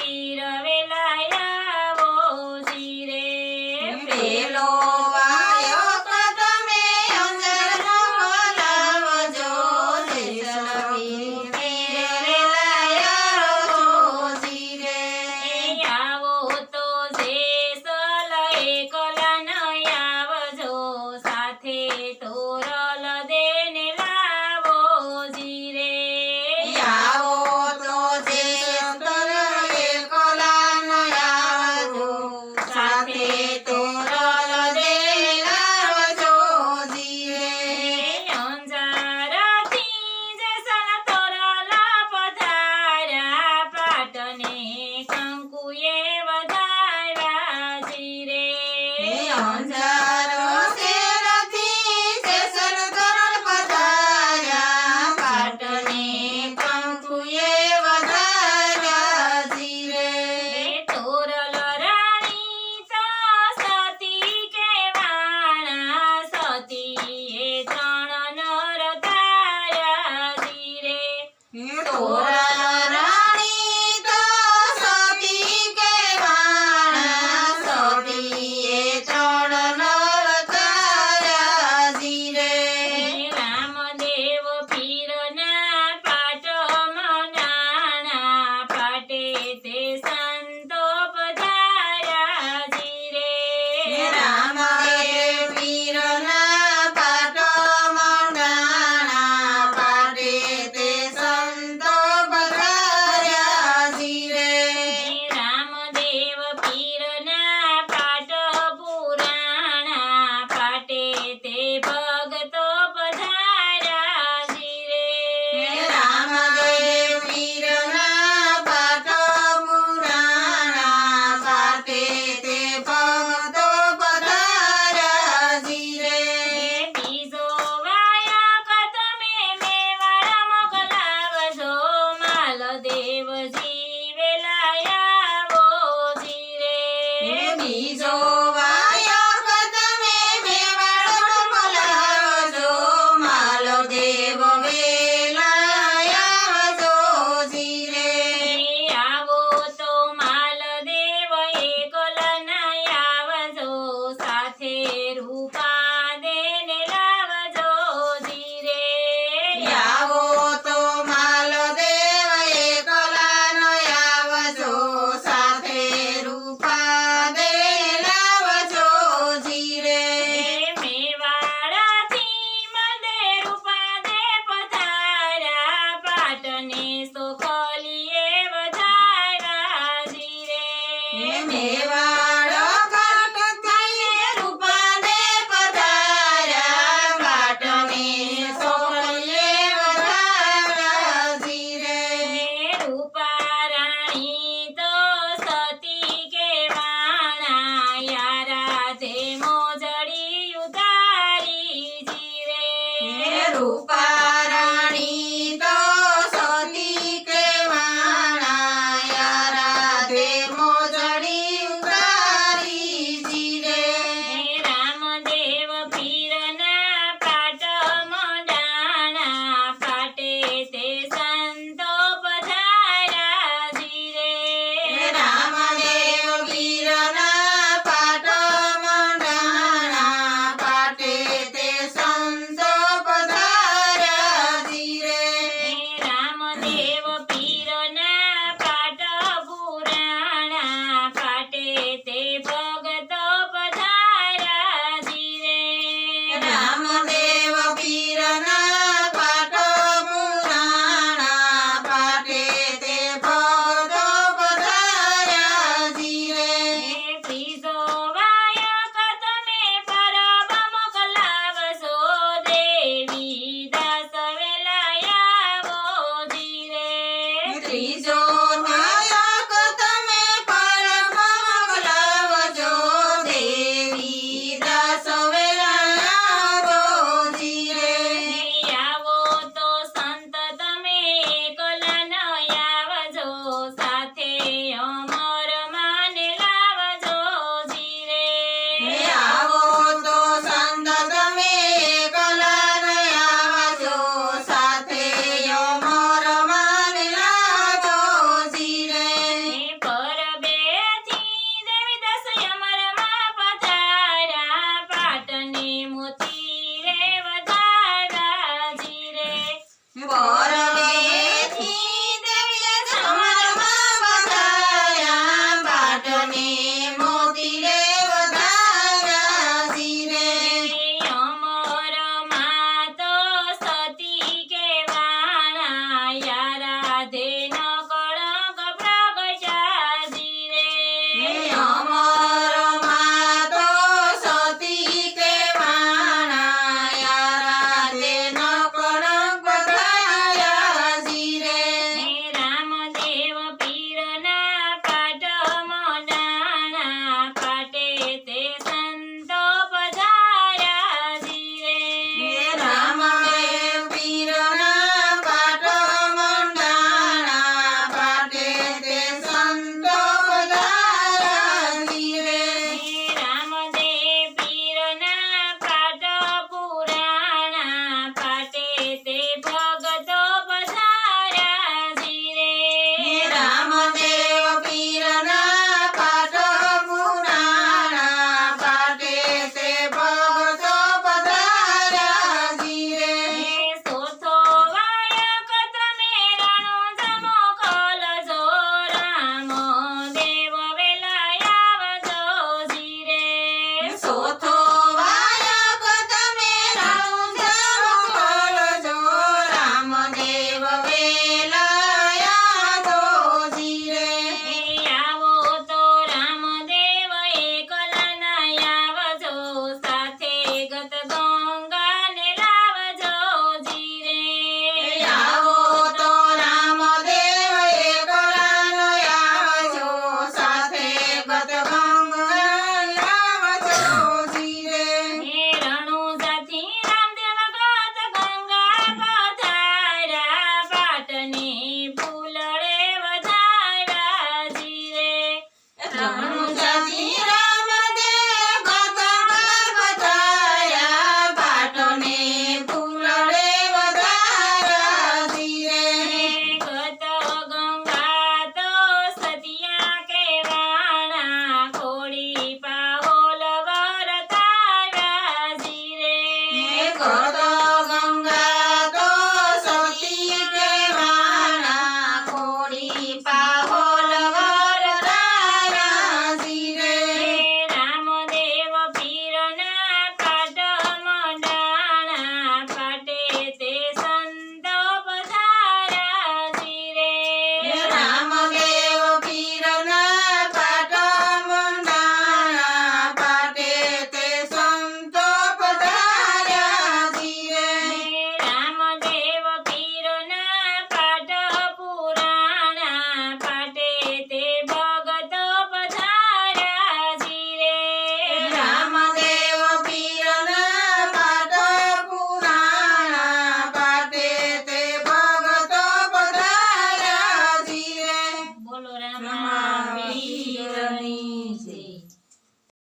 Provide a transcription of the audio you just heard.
વીર વેલા આવો જીરે પેલો વાયો કદમે અંજનો બોલાવજો જેસલવીર વેલા આવો જીરે આવો તો જેસલ એકલા ન આવજો સાથે તોરલ દેને લાવો જીરે આવો તો જેસલ એકલા ન આવજો સાથે તોરલ દેને લાવજો જીરે અંજારથી જેસલ તોરલ પધાર્યા પાટને કંકુએ વધાવ્યા જીરે અંજારો શેરથી જેસલ તોરલ પધાર્યા પાટને કંકુએ વધાર્યા જીરે તોરલ રાણી તો સતી કેવાણા સતીએ ત્રણ નર ધાર્યા જીરે તોરલ રાણી તો સતી કેવાણા સતીએ ત્રણ નર તાર્યા જીરે રામદેવ પીરના પાટ મનાણા પાટે તે સંતો પધાર્યા જીરે રામદેવ પીરના પાટ મંડાણા પાટે તે સંતો પધાર્યા જીરે રામદેવ પીરના પાટ પુરાણા પાટે તે ભગતો પધાર્યા જીરે રામદેવ પીરના પાટ પુરાણા પાટે તે ભક્તો પધાર્યા જીરે બીજો વાયક તમે મેવાડા મોકલાવજો માલદેવજી વેલા આવો જીરે બીજો વાયક તમે મેવાડ મોકલાવજો માલદેવ વેલા આવજો જીરે આવો તો માલદેવ એકલા ન આવજો સાથે રૂપા દેને લાવજો જીરે આવો તો માલદેવ એકલા ન આવજો સાથે રૂપા દે લાવજો જીરે મેવાડાથી મદે રૂપા દે પધાર્યા પાટને સોખલીએ વધાર્યા જીરે